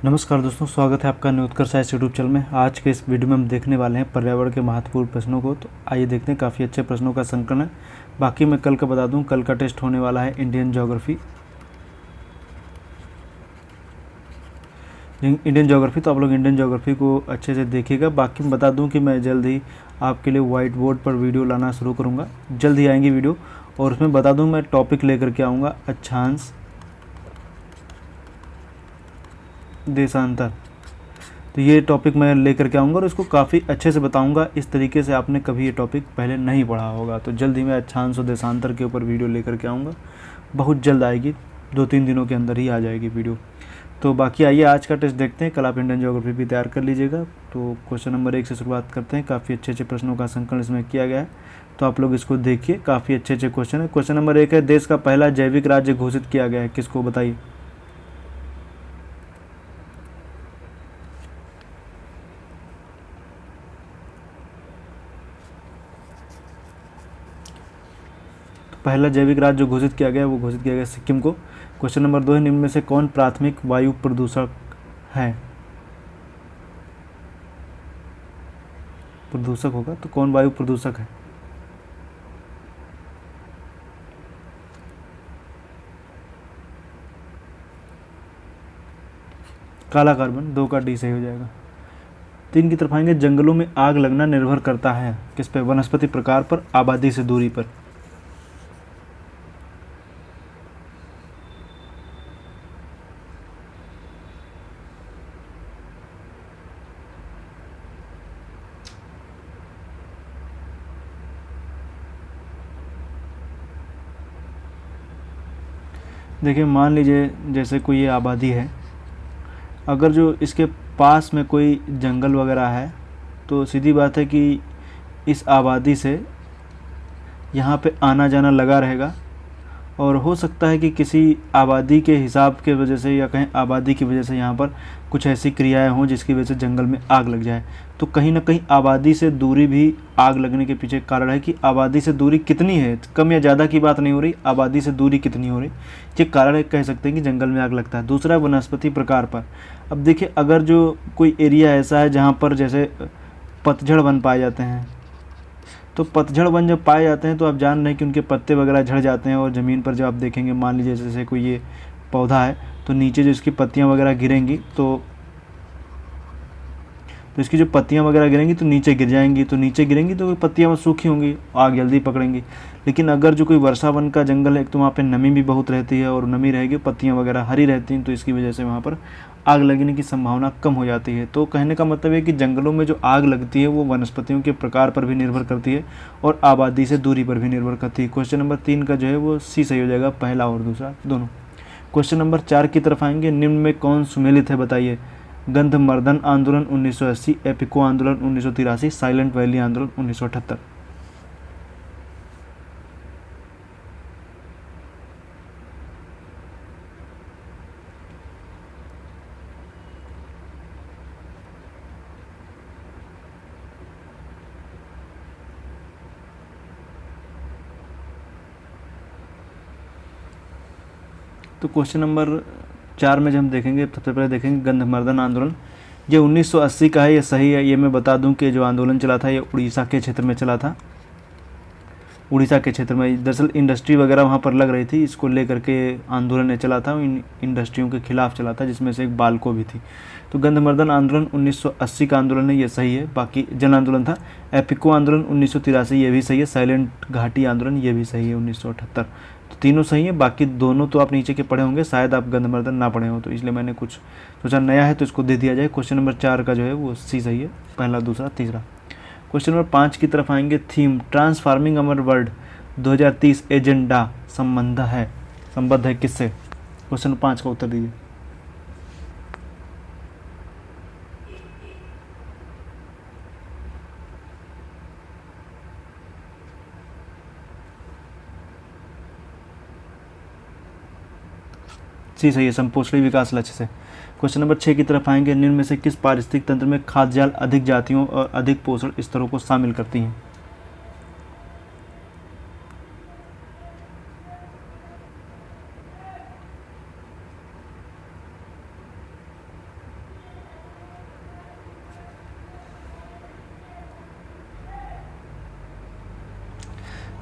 नमस्कार दोस्तों, स्वागत है आपका न्यू उत्कर्ष साइंस यूट्यूब चैनल में। आज के इस वीडियो में हम देखने वाले हैं पर्यावरण के महत्वपूर्ण प्रश्नों को। तो आइए देखते हैं, काफ़ी अच्छे प्रश्नों का संकलन है। बाकी मैं कल का बता दूं, कल का टेस्ट होने वाला है इंडियन ज्योग्राफी। तो आप लोग इंडियन ज्योग्राफी को अच्छे से देखिएगा। बाकी मैं बता दूं कि मैं जल्द ही आपके लिए वाइट बोर्ड पर वीडियो लाना शुरू करूँगा, जल्द ही आएंगी वीडियो। और उसमें बता दूँ, मैं टॉपिक लेकर के आऊँगा अक्षांश देशांतर। तो ये टॉपिक मैं लेकर के आऊँगा और इसको काफ़ी अच्छे से बताऊँगा। इस तरीके से आपने कभी ये टॉपिक पहले नहीं पढ़ा होगा। तो जल्द ही मैं अक्षांश और देशांतर के ऊपर वीडियो लेकर के आऊँगा, बहुत जल्द आएगी, 2-3 दिनों के अंदर ही आ जाएगी वीडियो। तो बाकी आइए आज का टेस्ट देखते हैं। कल आप इंडियन ज्योग्राफी भी तैयार कर लीजिएगा। तो क्वेश्चन नंबर 1 से शुरुआत करते हैं। काफ़ी अच्छे अच्छे प्रश्नों का संकलन इसमें किया गया है, तो आप लोग इसको देखिए। काफ़ी अच्छे अच्छे क्वेश्चन है। क्वेश्चन नंबर 1 है, देश का पहला जैविक राज्य घोषित किया गया है, किसको बताइए। पहला जैविक राज्य जो घोषित किया गया है, वो घोषित किया गया सिक्किम को। क्वेश्चन नंबर 2 है, निम्न में से कौन प्राथमिक वायु प्रदूषक है। प्रदूषक होगा तो कौन वायु प्रदूषक है। काला कार्बन, 2 का डी सही हो जाएगा। 3 की तरफ आएंगे, जंगलों में आग लगना निर्भर करता है किस पे, वनस्पति प्रकार पर, आबादी से दूरी पर। देखिए, मान लीजिए जैसे कोई ये आबादी है, अगर जो इसके पास में कोई जंगल वगैरह है, तो सीधी बात है कि इस आबादी से यहाँ पे आना जाना लगा रहेगा। और हो सकता है कि किसी आबादी के हिसाब के वजह से या कहीं आबादी की वजह से यहाँ पर कुछ ऐसी क्रियाएं हों जिसकी वजह से जंगल में आग लग जाए। तो कहीं ना कहीं आबादी से दूरी भी आग लगने के पीछे कारण है कि आबादी से दूरी कितनी है, कम या ज़्यादा की बात नहीं हो रही, आबादी से दूरी कितनी हो रही, ये कारण है, कह सकते हैं कि जंगल में आग लगता है। दूसरा है वनस्पति प्रकार पर। अब देखिए, अगर जो कोई एरिया ऐसा है जहाँ पर जैसे पतझड़ वन पाए जाते हैं, तो पतझड़ वन जब पाए जाते हैं तो आप जान रहे हैं कि उनके पत्ते वगैरह झड़ जाते हैं। और ज़मीन पर जब आप देखेंगे, मान लीजिए जैसे कोई ये पौधा है, तो नीचे जो इसकी पत्तियां वगैरह गिरेंगी, तो इसकी जो पत्तियां वगैरह गिरेंगी तो नीचे गिर जाएंगी, तो नीचे गिरेंगी तो पत्तियां सूखी होंगी, आग जल्दी पकड़ेंगी। लेकिन अगर जो कोई वर्षा वन का जंगल है, तो वहाँ पे नमी भी बहुत रहती है, और नमी रहेगी, पत्तियां वगैरह हरी रहती हैं, तो इसकी वजह से वहाँ पर आग लगने की संभावना कम हो जाती है। तो कहने का मतलब है कि जंगलों में जो आग लगती है वो वनस्पतियों के प्रकार पर भी निर्भर करती है और आबादी से दूरी पर भी निर्भर करती है। क्वेश्चन नंबर 3 का जो है वो सी सही हो जाएगा, पहला और दूसरा दोनों। क्वेश्चन नंबर 4 की तरफ आएंगे, निम्न में कौन सुमेलित है बताइए। गंधमर्दन आंदोलन 1980, एपिको आंदोलन 1983, साइलेंट वैली आंदोलन 1978। तो क्वेश्चन नंबर 4 में जब हम देखेंगे, सबसे पहले देखेंगे गंधमर्दन आंदोलन। ये 1980 का है, ये सही है। ये मैं बता दूं कि जो आंदोलन चला था ये उड़ीसा के क्षेत्र में चला था। उड़ीसा के क्षेत्र में दरअसल इंडस्ट्री वगैरह वहाँ पर लग रही थी, इसको लेकर के आंदोलन चला था, इन इंडस्ट्रियों के खिलाफ चला था, जिसमें से एक बाल्को भी थी। तो गंधमर्दन आंदोलन 1980 का आंदोलन है, ये सही है। बाकी जन आंदोलन था। एपिको आंदोलन 1983, ये भी सही है। साइलेंट घाटी आंदोलन, ये भी सही है, 1978। तो तीनों सही है। बाकी दोनों तो आप नीचे के पढ़े होंगे, शायद आप गंधमर्दन ना पढ़े हो, तो इसलिए मैंने कुछ सोचा नया है तो इसको दे दिया जाए। क्वेश्चन नंबर 4 का जो है वो सी सही है, पहला दूसरा तीसरा। क्वेश्चन नंबर 5 की तरफ आएंगे, थीम ट्रांसफार्मिंग अवर वर्ल्ड 2030 एजेंडा संबद्ध है किससे। क्वेश्चन 5 का उत्तर दीजिए। सी सही है, संपोषणी विकास लक्ष्य से। क्वेश्चन नंबर 6 की तरफ आएंगे, निम्न में से किस पारिस्थितिक तंत्र में खाद्य जाल अधिक जातियों और अधिक पोषण स्तरों को शामिल करती हैं।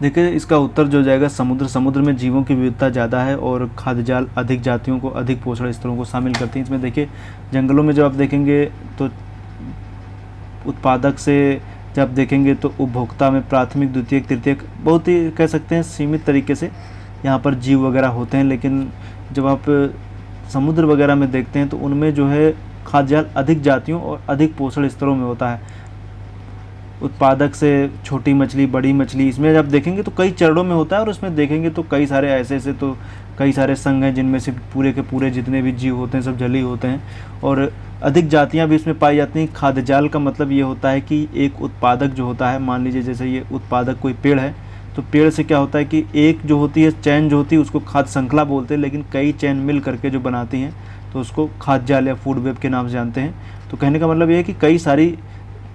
देखिए इसका उत्तर जो जाएगा समुद्र। समुद्र में जीवों की विविधता ज़्यादा है और खाद्य जाल अधिक जातियों को, अधिक पोषण स्तरों को शामिल करती हैं। इसमें देखिए जंगलों में जब आप देखेंगे तो उत्पादक से जब देखेंगे तो उपभोक्ता में प्राथमिक, द्वितीयक, तृतीयक, बहुत ही कह सकते हैं सीमित तरीके से यहाँ पर जीव वगैरह होते हैं। लेकिन जब आप समुद्र वगैरह में देखते हैं तो उनमें जो है खाद्य जाल अधिक जातियों और अधिक पोषण स्तरों में होता है। उत्पादक से छोटी मछली, बड़ी मछली, इसमें जब देखेंगे तो कई चरणों में होता है और उसमें देखेंगे तो कई सारे ऐसे तो कई सारे संघ हैं जिनमें से पूरे के पूरे जितने भी जीव होते हैं सब जलीय होते हैं और अधिक जातियां भी इसमें पाई जाती हैं। खाद्य जाल का मतलब ये होता है कि एक उत्पादक जो होता है, मान लीजिए जैसे ये उत्पादक कोई पेड़ है तो पेड़ से क्या होता है कि एक जो होती है चैन जो होती है उसको खाद्य श्रृंखला बोलते हैं, लेकिन कई चैन मिल करके जो बनाती हैं तो उसको खाद्य जाल या फूड वेब के नाम से जानते हैं। तो कहने का मतलब ये है कि कई सारी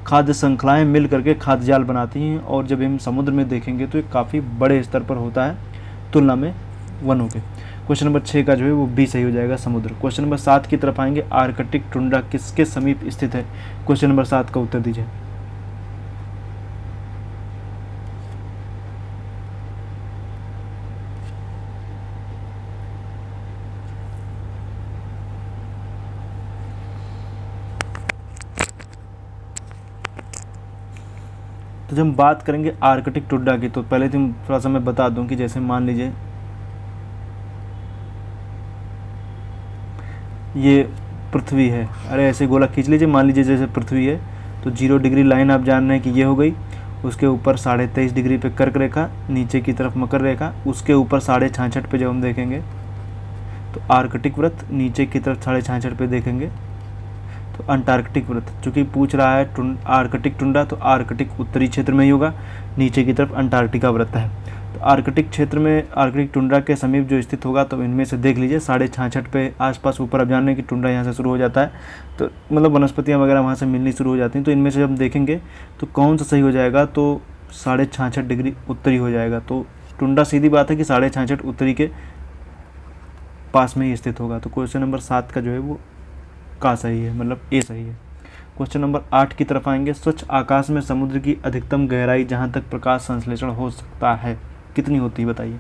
खाद्य श्रृंखलाएँ मिल करके खाद्य जाल बनाती हैं और जब हम समुद्र में देखेंगे तो ये काफ़ी बड़े स्तर पर होता है तुलना में वनों के। क्वेश्चन नंबर 6 का जो है वो बी सही हो जाएगा, समुद्र। क्वेश्चन नंबर 7 की तरफ आएंगे, आर्कटिक टुंड्रा किसके समीप स्थित है? क्वेश्चन नंबर 7 का उत्तर दीजिए। तो जब हम बात करेंगे आर्कटिक टुंड्रा की तो पहले तो थोड़ा सा मैं बता दूं कि जैसे मान लीजिए ये पृथ्वी है, अरे ऐसे गोला खींच लीजिए, मान लीजिए जैसे पृथ्वी है तो 0 डिग्री लाइन आप जान रहे हैं कि ये हो गई, उसके ऊपर 23.5 डिग्री पे कर्क रेखा, नीचे की तरफ मकर रेखा, उसके ऊपर 66.5 पे जब हम देखेंगे तो आर्कटिक वृत्त, नीचे की तरफ 66.5 पे देखेंगे तो अंटार्कटिक वृत्त। चूँकि पूछ रहा है आर्कटिक टुंड्रा तो आर्कटिक उत्तरी क्षेत्र में ही होगा, नीचे की तरफ अंटार्कटिका वृत्त है। तो आर्कटिक क्षेत्र में आर्कटिक टुंड्रा के समीप जो स्थित होगा तो इनमें से देख लीजिए 66.5 पे आसपास ऊपर आप जान रहे हैं कि टुंड्रा यहाँ से शुरू हो जाता है, तो मतलब वनस्पतियाँ वगैरह वहाँ से मिलनी शुरू हो जाती हैं। तो इनमें से जब देखेंगे तो कौन सा सही हो जाएगा, तो 66.5 डिग्री उत्तरी हो जाएगा। तो टुंड्रा सीधी बात है कि 66.5 उत्तरी के पास में ही स्थित होगा। तो क्वेश्चन नंबर 7 का जो है वो का सही है, मतलब ए सही है। क्वेश्चन नंबर 8 की तरफ आएंगे, स्वच्छ आकाश में समुद्र की अधिकतम गहराई जहां तक प्रकाश संश्लेषण हो सकता है कितनी होती है बताइए?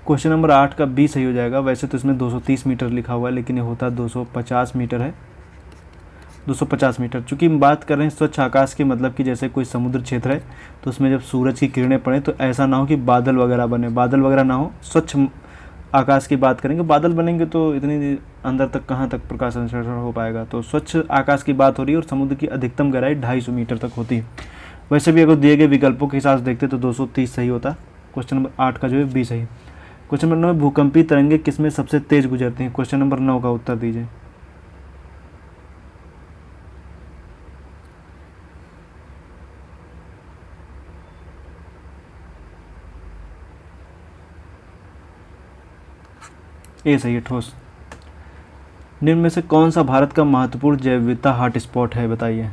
क्वेश्चन नंबर 8 का बी सही हो जाएगा। वैसे तो इसमें 230 मीटर लिखा हुआ है लेकिन ये होता 250 मीटर है, 250 मीटर। चूँकि हम बात कर रहे हैं स्वच्छ आकाश के, मतलब कि जैसे कोई समुद्र क्षेत्र है तो उसमें जब सूरज की किरणें पड़े तो ऐसा ना हो कि बादल वगैरह बने, बादल वगैरह ना हो, स्वच्छ आकाश की बात करेंगे। बादल बनेंगे तो इतनी अंदर तक कहाँ तक प्रकाश संश्लेषण हो पाएगा। तो स्वच्छ आकाश की बात हो रही है और समुद्र की अधिकतम गहराई 250 मीटर तक होती है। वैसे भी अगर दिए गए विकल्पों के हिसाब से देखते तो 230 सही होता। क्वेश्चन नंबर 8 का जो है बी सही। क्वेश्चन नंबर 9, भूकंपी तरंगे किसमें सबसे तेज गुजरती हैं? क्वेश्चन नंबर 9 का उत्तर दीजिए। ए सही है, ठोस। निम्न में से कौन सा भारत का महत्वपूर्ण जैव विविधता हॉटस्पॉट है बताइए?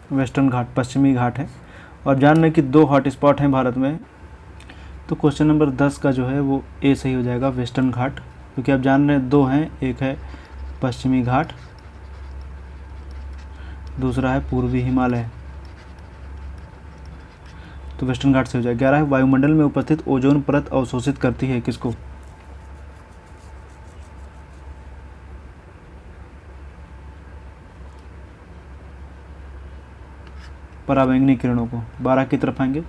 वेस्टर्न घाट, पश्चिमी घाट है। और जान रहे कि 2 हॉटस्पॉट हैं भारत में, तो क्वेश्चन नंबर 10 का जो है वो ए सही हो जाएगा, वेस्टर्न घाट। क्योंकि आप जान रहे हैं 2 हैं, एक है पश्चिमी घाट, दूसरा है पूर्वी हिमालय। तो वेस्टर्न घाट से हो जाएगा। 11 है, वायुमंडल में उपस्थित ओजोन परत अवशोषित करती है किसको? पराबैंगनी किरणों को। 12 की तरफ आएंगे,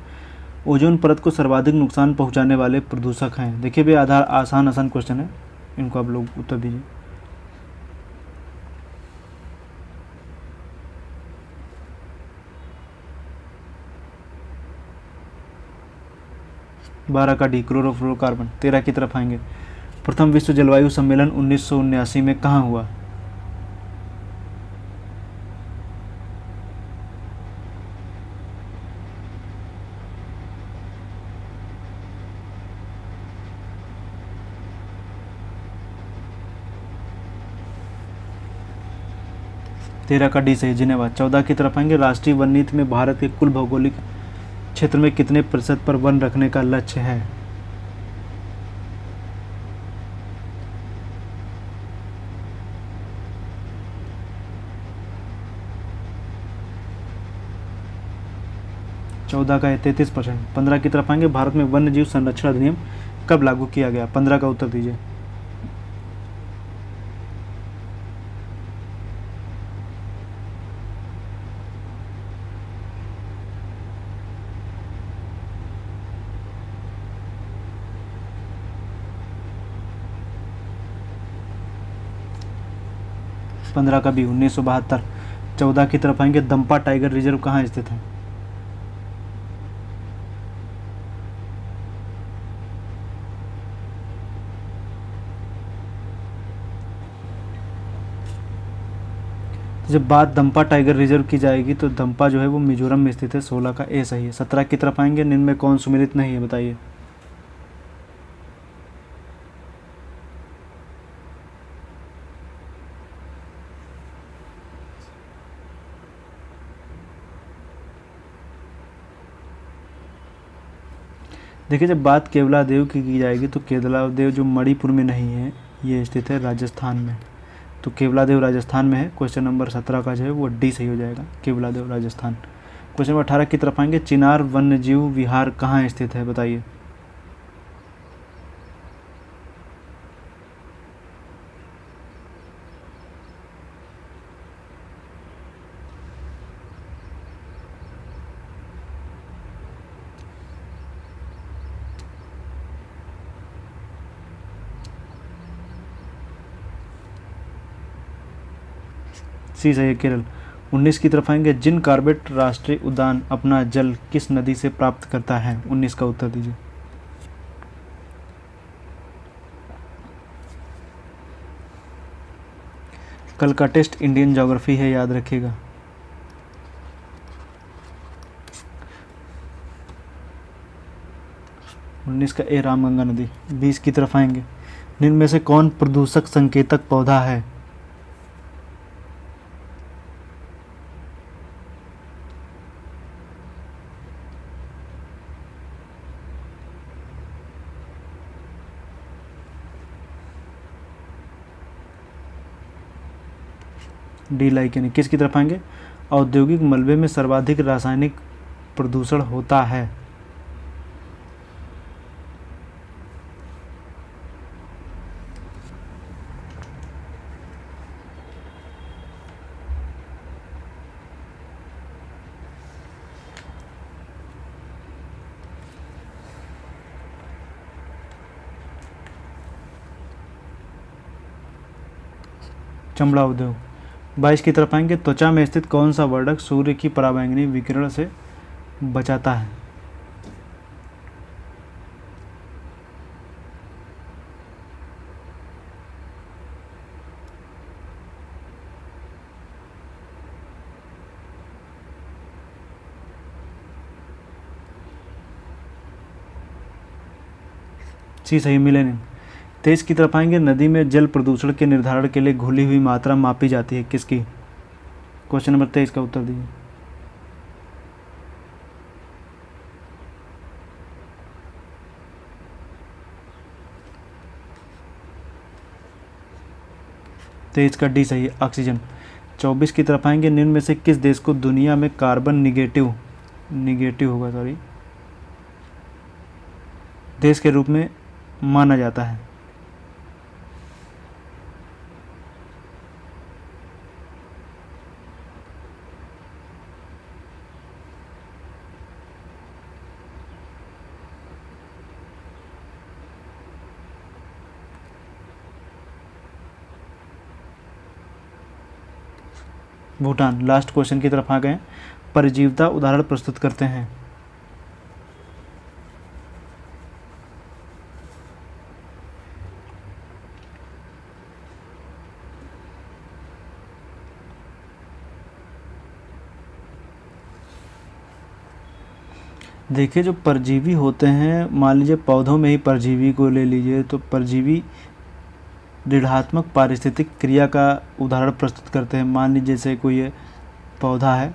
ओजोन परत को सर्वाधिक नुकसान पहुंचाने वाले प्रदूषक हैं। देखिए भी आधार आसान क्वेश्चन है, इनको आप लोग उत्तर दीजिए। 12 का डी क्लोरोफ्लोरोकार्बन। 13 की तरफ आएंगे, प्रथम विश्व जलवायु सम्मेलन 1979 में कहाँ हुआ? तेरह का डी सही, जिनेवा। 14 की तरफ आएंगे, राष्ट्रीय वन नीति में भारत के कुल भौगोलिक क्षेत्र में कितने प्रतिशत पर वन रखने का लक्ष्य है? चौदह का है 33%। 15 की तरफ आएंगे, भारत में वन्य जीव संरक्षण अधिनियम कब लागू किया गया? 15 का उत्तर दीजिए। पंद्रह का भी 1972। 14 की तरफ आएंगे, दंपा टाइगर रिजर्व कहाँ स्थित है? जब बात दंपा टाइगर रिजर्व की जाएगी तो दंपा जो है वो मिजोरम में स्थित है। 16 का ए सही है। 17 की तरफ आएंगे, निम्न में कौन सुमेलित नहीं है, बताइए। देखिए, जब बात केवलादेव की जाएगी तो केवलादेव जो मणिपुर में नहीं है, ये स्थित है राजस्थान में। तो केवलादेव राजस्थान में है। क्वेश्चन नंबर 17 का जो है वो डी सही हो जाएगा, केवलादेव राजस्थान। क्वेश्चन नंबर 18 की तरफ आएंगे, चिनार वन्यजीव विहार कहाँ स्थित है, बताइए। सी सही है, केरल। 19 की तरफ आएंगे, जिन कॉर्बेट राष्ट्रीय उद्यान अपना जल किस नदी से प्राप्त करता है? 19 का उत्तर दीजिए। कल का टेस्ट इंडियन ज्योग्राफी है, याद रखिएगा। उन्नीस का ए रामगंगा नदी। 20 की तरफ आएंगे, निम्न में से कौन प्रदूषक संकेतक पौधा है? D lichen. किस की तरफ आएंगे, औद्योगिक मलबे में सर्वाधिक रासायनिक प्रदूषण होता है? चमड़ा उद्योग। 22 की तरफ आएंगे, त्वचा में स्थित कौन सा वर्णक सूर्य की पराबैंगनी विकिरण से बचाता है? सी सही, मिलेनियम। 23 की तरफ आएंगे, नदी में जल प्रदूषण के निर्धारण के लिए घुली हुई मात्रा मापी जाती है, किसकी? क्वेश्चन नंबर 23 का उत्तर दीजिए। तेईस का डी सही है, ऑक्सीजन। 24 की तरफ आएंगे, निम्न में से किस देश को दुनिया में कार्बन निगेटिव होगा सॉरी देश के रूप में माना जाता है? भूटान। लास्ट क्वेश्चन की तरफ आ गए। परजीवता उदाहरण प्रस्तुत करते हैं। देखिए, जो परजीवी होते हैं, मान लीजिए पौधों में ही परजीवी को ले लीजिए, तो परजीवी ऋणात्मक पारिस्थितिक क्रिया का उदाहरण प्रस्तुत करते हैं। मान लीजिए जैसे कोई ये पौधा है,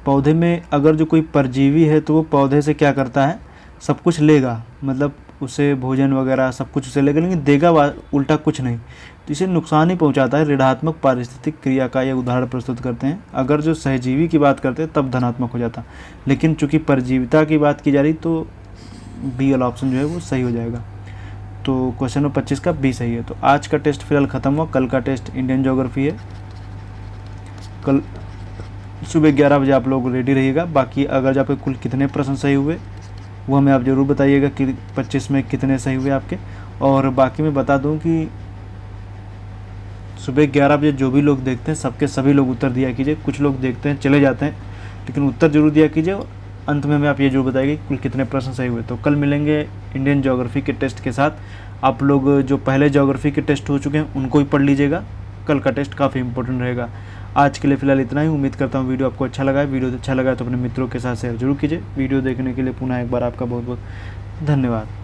पौधे में अगर जो कोई परजीवी है तो वो पौधे से क्या करता है, सब कुछ लेगा, मतलब उसे भोजन वगैरह सब कुछ उसे लेगा, लेकिन देगा उल्टा कुछ नहीं, तो इसे नुकसान ही पहुंचाता है। ऋणात्मक पारिस्थितिक क्रिया का ये उदाहरण प्रस्तुत करते हैं। अगर जो सहजीवी की बात करते हैं तब धनात्मक हो जाता, लेकिन चूंकि परजीविता की बात की जा रही तो बी वाला ऑप्शन जो है वो सही हो जाएगा। तो क्वेश्चन नंबर 25 का बी सही है। तो आज का टेस्ट फिलहाल ख़त्म हुआ, कल का टेस्ट इंडियन ज्योग्राफी है। कल सुबह 11 बजे आप लोग रेडी रहिएगा। बाकी अगर जो आपके कुल कितने प्रश्न सही हुए वो हमें आप ज़रूर बताइएगा कि 25 में कितने सही हुए आपके। और बाकी मैं बता दूं कि सुबह 11 बजे जो भी लोग देखते हैं सबके सभी लोग उत्तर दिया कीजिए। कुछ लोग देखते हैं चले जाते हैं, लेकिन उत्तर जरूर दिया कीजिए। अंत में हमें आप ये जरूर बताइए कि कुल कितने प्रश्न सही हुए। तो कल मिलेंगे इंडियन ज्योग्राफी के टेस्ट के साथ। आप लोग जो पहले ज्योग्राफी के टेस्ट हो चुके हैं उनको ही पढ़ लीजिएगा, कल का टेस्ट काफ़ी इंपॉर्टेंट रहेगा। आज के लिए फ़िलहाल इतना ही। उम्मीद करता हूँ वीडियो आपको अच्छा लगा है। वीडियो अच्छा लगा तो अपने मित्रों के साथ शेयर जरूर कीजिए। वीडियो देखने के लिए पुनः एक बार आपका बहुत बहुत धन्यवाद।